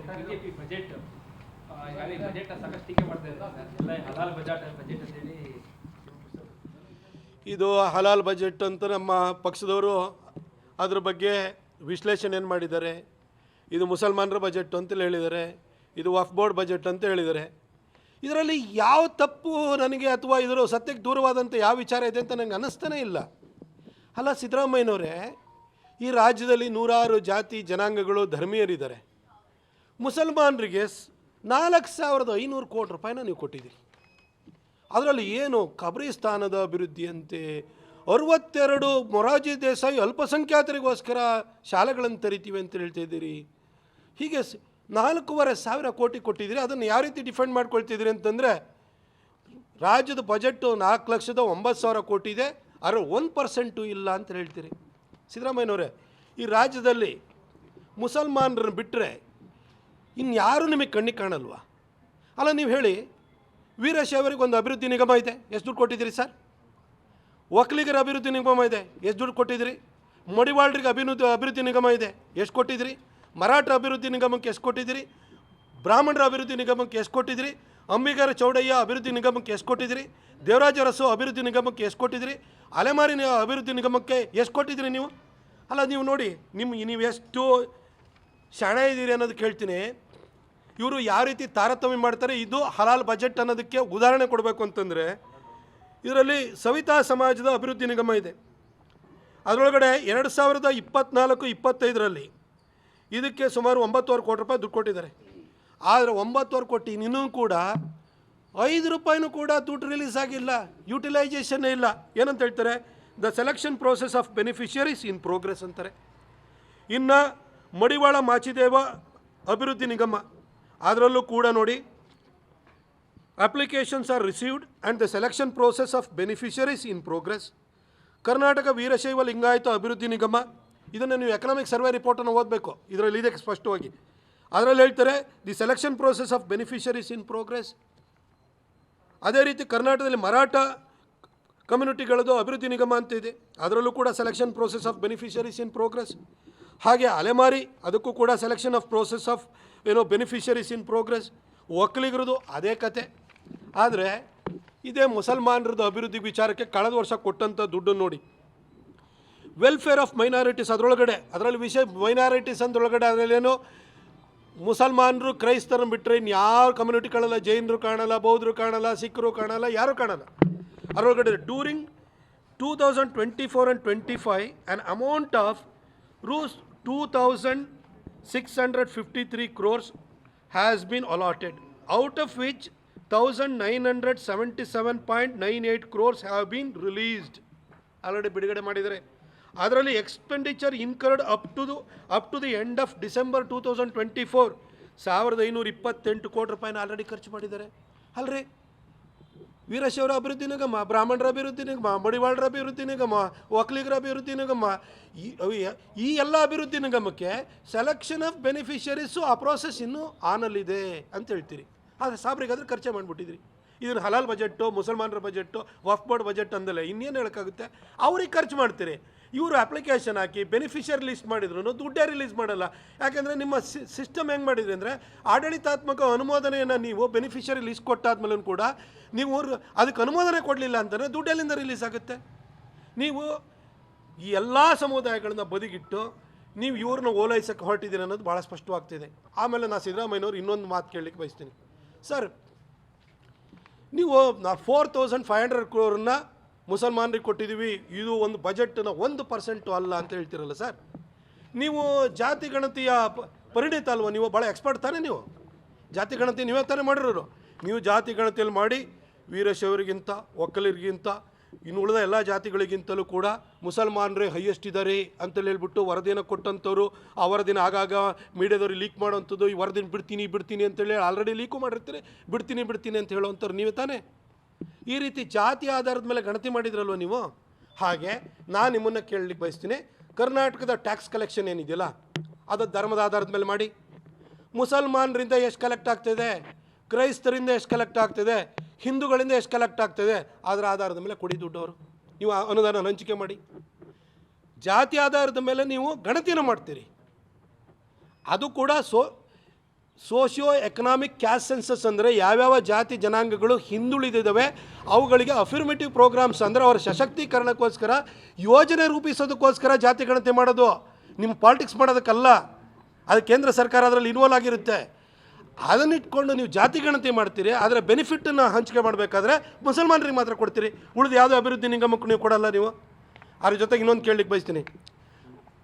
BJP budget budget ಸಾಕಷ್ಟು ಟೀಕೆ ಮಾಡ್ತಾ ಇದ್ದಾರೆ ಎಲ್ಲ ಹಲಾಲ್ ಬಜೆಟ್ ಅಂತೇಳಿ. ಇದು ಹಲಾಲ್ ಬಜೆಟ್ ಅಂತ ನಮ್ಮ ಪಕ್ಷದವರು ಅದ್ರ ಬಗ್ಗೆ ವಿಶ್ಲೇಷಣೆ ಏನು ಮಾಡಿದ್ದಾರೆ. ಇದು ಮುಸಲ್ಮಾನರ ಬಜೆಟ್ ಅಂತೇಳಿ ಹೇಳಿದ್ದಾರೆ, ಇದು ವಕ್ಫ್ ಬೋರ್ಡ್ ಬಜೆಟ್ ಅಂತ ಹೇಳಿದ್ದಾರೆ. ಇದರಲ್ಲಿ ಯಾವ ತಪ್ಪು ನನಗೆ ಅಥವಾ ಇದರ ಸತ್ಯಕ್ಕೆ ದೂರವಾದಂಥ ಯಾವ ವಿಚಾರ ಇದೆ ಅಂತ ನನಗೆ ಅನ್ನಿಸ್ತಾನೇ ಇಲ್ಲ. ಅಲ್ಲ ಸಿದ್ದರಾಮಯ್ಯನವರೇ, ಈ ರಾಜ್ಯದಲ್ಲಿ ನೂರಾರು ಜಾತಿ ಜನಾಂಗಗಳು ಧರ್ಮೀಯರಿದ್ದಾರೆ. ಮುಸಲ್ಮಾನರಿಗೆ 4,500 ಕೋಟಿ ರೂಪಾಯಿನ ನೀವು ಕೊಟ್ಟಿದ್ದೀರಿ. ಅದರಲ್ಲಿ ಏನು ಕಬ್ರಿಸ್ತಾನದ ಅಭಿವೃದ್ಧಿ ಅಂತೆ, 62 ಮೊರಾರ್ಜಿ ದೇಸಾಯಿ ಅಲ್ಪಸಂಖ್ಯಾತರಿಗೋಸ್ಕರ ಶಾಲೆಗಳನ್ನು ತೆರಿತೀವಿ ಅಂತ ಹೇಳ್ತಾ ಇದ್ದೀರಿ. ಹೀಗೆ 4,500 ಕೋಟಿ ಕೊಟ್ಟಿದ್ದೀರಿ. ಅದನ್ನು ಯಾವ ರೀತಿ ಡಿಫೆಂಡ್ ಮಾಡ್ಕೊಳ್ತಿದ್ದೀರಿ ಅಂತಂದರೆ, ರಾಜ್ಯದ ಬಜೆಟ್ಟು 4,09,000 ಕೋಟಿ ಇದೆ, ಅದರ 1% ಇಲ್ಲ ಅಂತ ಹೇಳ್ತೀರಿ. ಸಿದ್ದರಾಮಯ್ಯನವರೇ, ಈ ರಾಜ್ಯದಲ್ಲಿ ಮುಸಲ್ಮಾನರನ್ನು ಬಿಟ್ಟರೆ ಇನ್ಯಾರೂ ನಿಮಗೆ ಕಣ್ಣಿಗೆ ಕಾಣಲ್ವಾ? ಅಲ್ಲ ನೀವು ಹೇಳಿ, ವೀರಶೈವರಿಗೆ ಒಂದು ಅಭಿವೃದ್ಧಿ ನಿಗಮ ಇದೆ, ಎಷ್ಟು ದುಡ್ಡು ಕೊಟ್ಟಿದ್ದೀರಿ ಸರ್? ಒಕ್ಕಲಿಗರ ಅಭಿವೃದ್ಧಿ ನಿಗಮ ಇದೆ, ಎಷ್ಟು ದುಡ್ಡು ಕೊಟ್ಟಿದ್ದೀರಿ? ಮಡಿವಾಳರಿಗೆ ಅಭಿವೃದ್ಧಿ ನಿಗಮ ಇದೆ, ಎಷ್ಟು ಕೊಟ್ಟಿದ್ದೀರಿ? ಮರಾಠ ಅಭಿವೃದ್ಧಿ ನಿಗಮಕ್ಕೆ ಎಷ್ಟು ಕೊಟ್ಟಿದ್ದೀರಿ? ಬ್ರಾಹ್ಮಣರ ಅಭಿವೃದ್ಧಿ ನಿಗಮಕ್ಕೆ ಎಷ್ಟು ಕೊಟ್ಟಿದ್ದೀರಿ? ಅಂಬಿಗರ ಚೌಡಯ್ಯ ಅಭಿವೃದ್ಧಿ ನಿಗಮಕ್ಕೆ ಎಷ್ಟು ಕೊಟ್ಟಿದ್ದೀರಿ? ದೇವರಾಜ ಅರಸು ಅಭಿವೃದ್ಧಿ ನಿಗಮಕ್ಕೆ ಎಷ್ಟು ಕೊಟ್ಟಿದ್ದೀರಿ? ಅಲೆಮಾರಿ ಅಭಿವೃದ್ಧಿ ನಿಗಮಕ್ಕೆ ಎಷ್ಟು ಕೊಟ್ಟಿದ್ದೀರಿ ನೀವು? ಅಲ್ಲ ನೀವು ನೋಡಿ, ನೀವು ಎಷ್ಟು ಶಾಣ ಇದ್ದೀರಿ ಅನ್ನೋದು ಕೇಳ್ತೀನಿ. ಇವರು ಯಾವ ರೀತಿ ತಾರತಮ್ಯ ಮಾಡ್ತಾರೆ. ಇದು ಹಲಾಲ್ ಬಜೆಟ್ ಅನ್ನೋದಕ್ಕೆ ಉದಾಹರಣೆ ಕೊಡಬೇಕು ಅಂತಂದರೆ, ಇದರಲ್ಲಿ ಸವಿತಾ ಸಮಾಜದ ಅಭಿವೃದ್ಧಿ ನಿಗಮ ಇದೆ. ಅದರೊಳಗಡೆ 2024-25ರಲ್ಲಿ ಇದಕ್ಕೆ ಸುಮಾರು 9,000 ಕೋಟಿ ರೂಪಾಯಿ ದುಡ್ಡು ಕೊಟ್ಟಿದ್ದಾರೆ. ಆದರೆ 9,000 ಕೋಟಿ ಇನ್ನೂ ಕೂಡ 5 ರೂಪಾಯಿನೂ ಕೂಡ ದುಡ್ಡು ರಿಲೀಸ್ ಆಗಿಲ್ಲ, ಯೂಟಿಲೈಸೇಷನ್ನೇ ಇಲ್ಲ. ಏನಂತ ಹೇಳ್ತಾರೆ? The selection process of beneficiaries in progress ಅಂತಾರೆ. ಇನ್ನು ಮಡಿವಾಳ ಮಾಚಿದೇವ ಅಭಿವೃದ್ಧಿ ನಿಗಮ, ಅದರಲ್ಲೂ ಕೂಡ ನೋಡಿ, applications are received and the selection process of beneficiaries in progress. Karnataka Veerashaiva Lingayat ಅಭಿವೃದ್ಧಿ ನಿಗಮ, ಇದನ್ನು ನೀವು ಎಕನಾಮಿಕ್ ಸರ್ವೆ ರಿಪೋರ್ಟನ್ನು ಓದಬೇಕು, ಇದರಲ್ಲಿ ಇದೆ ಸ್ಪಷ್ಟವಾಗಿ. ಅದರಲ್ಲಿ ಹೇಳ್ತಾರೆ the selection process of beneficiaries in progress. ಅದೇ ರೀತಿ ಕರ್ನಾಟಕದಲ್ಲಿ ಮರಾಠ ಕಮ್ಯುನಿಟಿಗಳದ್ದು ಅಭಿವೃದ್ಧಿ ನಿಗಮ ಅಂತ ಇದೆ, ಅದರಲ್ಲೂ ಕೂಡ selection process of beneficiaries in progress. ಹಾಗೆ ಅಲೆಮಾರಿ, ಅದಕ್ಕೂ ಕೂಡ selection of process of beneficiaries in progress. ಒಕ್ಕಲಿಗರದು ಅದೇ ಕತೆ. ಆದರೆ ಇದೇ ಮುಸಲ್ಮಾನರದ್ದು ಅಭಿವೃದ್ಧಿ ವಿಚಾರಕ್ಕೆ ಕಳೆದ ವರ್ಷ ಕೊಟ್ಟಂಥ ದುಡ್ಡು ನೋಡಿ. ವೆಲ್ಫೇರ್ ಆಫ್ ಮೈನಾರಿಟೀಸ್ ಅದರಲ್ಲಿ ವಿಷಯ ಮೈನಾರಿಟೀಸ್ ಅಂದ್ರೊಳಗಡೆ ಅದರಲ್ಲೇನು ಮುಸಲ್ಮಾನರು ಕ್ರೈಸ್ತರನ್ನು ಬಿಟ್ಟರೆ ಇನ್ಯಾವ ಕಮ್ಯುನಿಟಿ ಕಾಣಲ್ಲ, ಜೈನರು ಕಾಣಲ್ಲ, ಬೌದ್ಧರು ಕಾಣಲ್ಲ, ಸಿಖ್ರು ಕಾಣಲ್ಲ, ಯಾರೂ ಕಾಣಲ್ಲ. ಅದರೊಳಗಡೆ during 2024 and 25 an amount of Rs 2,653 crores has been allotted, out of which 1,977.98 crores have been released. Already ಬಿಡುಗಡೆ ಮಾಡಿದ್ದಾರೆ. ಅದರಲ್ಲಿ expenditure incurred up to the end of December 2024 1,528 ಕೋಟಿ ರೂಪಾಯಿನ ಆಲ್ರೆಡಿ ಖರ್ಚು ಮಾಡಿದ್ದಾರೆ. ಅಲ್ರಿ, ವೀರಶೈವರ ಅಭಿವೃದ್ಧಿ ನಿಗಮ, ಬ್ರಾಹ್ಮಣರ ಅಭಿವೃದ್ಧಿ ನಿಗಮ, ಮಡಿವಾಳರ ಅಭಿವೃದ್ಧಿ ನಿಗಮ, ಒಕ್ಕಲಿಗರ ಅಭಿವೃದ್ಧಿ ನಿಗಮ, ಈ ಎಲ್ಲ ಅಭಿವೃದ್ಧಿ ನಿಗಮಕ್ಕೆ ಸೆಲೆಕ್ಷನ್ ಆಫ್ ಬೆನಿಫಿಷರೀಸು ಆ ಪ್ರೋಸೆಸ್ ಇನ್ನೂ ಆನಲ್ಲಿದೆ ಅಂತ ಹೇಳ್ತೀರಿ. ಆದರೆ ಸಾಬ್ರಿಗಾದ್ರೆ ಖರ್ಚೆ ಮಾಡಿಬಿಟ್ಟಿದ್ರಿ. ಇದನ್ನು ಹಲಾಲ್ ಬಜೆಟ್ಟು, ಮುಸಲ್ಮಾನರ ಬಜೆಟ್ಟು, ವಕ್ಫ್ ಬೋರ್ಡ್ ಬಜೆಟ್ ಅಂದಲ್ಲ, ಇನ್ನೇನು ಹೇಳೋಕ್ಕಾಗುತ್ತೆ? ಅವ್ರಿಗೆ ಖರ್ಚು ಮಾಡ್ತೀರಿ. ಇವರು ಅಪ್ಲಿಕೇಶನ್ ಹಾಕಿ ಬೆನಿಫಿಷರಿ ಲಿಸ್ಟ್ ಮಾಡಿದ್ರು ದುಡ್ಡೇ ರಿಲೀಸ್ ಮಾಡಲ್ಲ. ಯಾಕೆಂದರೆ ನಿಮ್ಮ ಸಿಸ್ಟಮ್ ಹೆಂಗೆ ಮಾಡಿದ್ರಿ ಅಂದರೆ, ಆಡಳಿತಾತ್ಮಕ ಅನುಮೋದನೆಯನ್ನು ನೀವು ಬೆನಿಫಿಷರಿ ಲಿಸ್ಟ್ ಕೊಟ್ಟಾದ್ಮೇಲೂ ಕೂಡ ನೀವು ಅದಕ್ಕೆ ಅನುಮೋದನೆ ಕೊಡಲಿಲ್ಲ ಅಂತಂದರೆ ದುಡ್ಡೆಲ್ಲಿಂದ ರಿಲೀಸ್ ಆಗುತ್ತೆ? ನೀವು ಈ ಎಲ್ಲ ಸಮುದಾಯಗಳನ್ನ ಬದಿಗಿಟ್ಟು ನೀವು ಇವ್ರನ್ನ ಓಲೈಸಕ್ಕೆ ಹೊರಟಿದ್ದೀರಿ ಅನ್ನೋದು ಭಾಳ ಸ್ಪಷ್ಟವಾಗ್ತಿದೆ. ಆಮೇಲೆ ನಾನು ಸಿದ್ದರಾಮಯ್ಯನವ್ರು ಇನ್ನೊಂದು ಮಾತು ಕೇಳಲಿಕ್ಕೆ ಬಯಸ್ತೀನಿ. ಸರ್, ನೀವು 4,500 crore ಮುಸಲ್ಮಾನರಿಗೆ ಕೊಟ್ಟಿದ್ದೀವಿ, ಇದು ಒಂದು ಬಜೆಟ್ನ 1% ಅಲ್ಲ ಅಂತ ಹೇಳ್ತಿರಲ್ಲ ಸರ್. ನೀವು ಜಾತಿ ಗಣತಿಯ ಪರಿಣಿತ ಅಲ್ವ? ನೀವು ಭಾಳ ಎಕ್ಸ್ಪರ್ಟ್ ತಾನೇ? ನೀವು ಜಾತಿ ಗಣತಿ ನೀವೇ ತಾನೇ ಮಾಡಿರೋರು. ನೀವು ಜಾತಿ ಗಣತಿಯಲ್ಲಿ ಮಾಡಿ ವೀರಶೈವರಿಗಿಂತ, ಒಕ್ಕಲಿಗರಿಗಿಂತ, ಇನ್ನು ಉಳಿದ ಎಲ್ಲ ಜಾತಿಗಳಿಗಿಂತಲೂ ಕೂಡ ಮುಸಲ್ಮಾನರೇ ಹೈಯೆಸ್ಟ್ ಇದ್ದಾರೆ ಅಂತೇಳಿ ಹೇಳ್ಬಿಟ್ಟು ವರದಿಯನ್ನು ಕೊಟ್ಟಂಥವ್ರು, ಆ ವರದಿನ ಆಗಾಗ ಮೀಡಿಯಾದವ್ರಿಗೆ ಲೀಕ್ ಮಾಡೋವಂಥದ್ದು, ಈ ವರದಿನ ಬಿಡ್ತೀನಿ ಅಂತೇಳಿ ಆಲ್ರೆಡಿ ಲೀಕು ಮಾಡಿರ್ತೀರಿ, ಬಿಡ್ತೀನಿ ಅಂತ ಹೇಳೋವಂಥವ್ರು ನೀವೇ ತಾನೇ. ಈ ರೀತಿ ಜಾತಿ ಆಧಾರದ ಮೇಲೆ ಗಣತಿ ಮಾಡಿದ್ರಲ್ವ ನೀವು. ಹಾಗೆ ನಾನು ನಿಮ್ಮನ್ನು ಕೇಳಲಿಕ್ಕೆ ಬಯಸ್ತೀನಿ, ಕರ್ನಾಟಕದ ಟ್ಯಾಕ್ಸ್ ಕಲೆಕ್ಷನ್ ಏನಿದೆಯಲ್ಲ ಅದು ಧರ್ಮದ ಆಧಾರದ ಮೇಲೆ ಮಾಡಿ. ಮುಸಲ್ಮಾನರಿಂದ ಎಷ್ಟು ಕಲೆಕ್ಟ್ ಆಗ್ತಿದೆ, ಕ್ರೈಸ್ತರಿಂದ ಎಷ್ಟು ಕಲೆಕ್ಟ್ ಆಗ್ತಿದೆ, ಹಿಂದೂಗಳಿಂದ ಎಷ್ಟು ಕಲೆಕ್ಟ್ ಆಗ್ತಿದೆ, ಅದರ ಆಧಾರದ ಮೇಲೆ ಕೊಡಿ ದುಡ್ಡವರು. ನೀವು ಅನುದಾನ ಹಂಚಿಕೆ ಮಾಡಿ. ಜಾತಿ ಆಧಾರದ ಮೇಲೆ ನೀವು ಗಣತಿಯನ್ನು ಮಾಡ್ತೀರಿ, ಅದು ಕೂಡ ಸೋಷಿಯೋ ಎಕನಾಮಿಕ್ ಕ್ಯಾಸ್ಟ್ ಸೆನ್ಸಸ್ ಅಂದರೆ ಯಾವ್ಯಾವ ಜಾತಿ ಜನಾಂಗಗಳು ಹಿಂದುಳಿದಿದ್ದಾವೆ ಅವುಗಳಿಗೆ ಅಫಿರ್ಮೇಟಿವ್ ಪ್ರೋಗ್ರಾಮ್ಸ್ ಅಂದರೆ ಅವರ ಸಶಕ್ತೀಕರಣಕ್ಕೋಸ್ಕರ ಯೋಜನೆ ರೂಪಿಸೋದಕ್ಕೋಸ್ಕರ ಜಾತಿ ಗಣತಿ ಮಾಡೋದು, ನಿಮ್ಮ ಪಾಲಿಟಿಕ್ಸ್ ಮಾಡೋದಕ್ಕಲ್ಲ. ಅದು ಕೇಂದ್ರ ಸರ್ಕಾರ ಅದರಲ್ಲಿ ಇನ್ವಾಲ್ವ್ ಆಗಿರುತ್ತೆ. ಅದನ್ನಿಟ್ಕೊಂಡು ನೀವು ಜಾತಿ ಗಣತಿ ಮಾಡ್ತೀರಿ, ಆದರೆ ಬೆನಿಫಿಟನ್ನು ಹಂಚಿಕೆ ಮಾಡಬೇಕಾದ್ರೆ ಮುಸಲ್ಮಾನರಿಗೆ ಮಾತ್ರ ಕೊಡ್ತೀರಿ, ಉಳಿದು ಯಾವುದೇ ಅಭಿವೃದ್ಧಿ ನಿಗಮಕ್ಕೂ ನೀವು ಕೊಡಲ್ಲ ನೀವು. ಅದ್ರ ಜೊತೆಗೆ ಇನ್ನೊಂದು ಕೇಳಲಿಕ್ಕೆ ಬಯಸ್ತೀನಿ,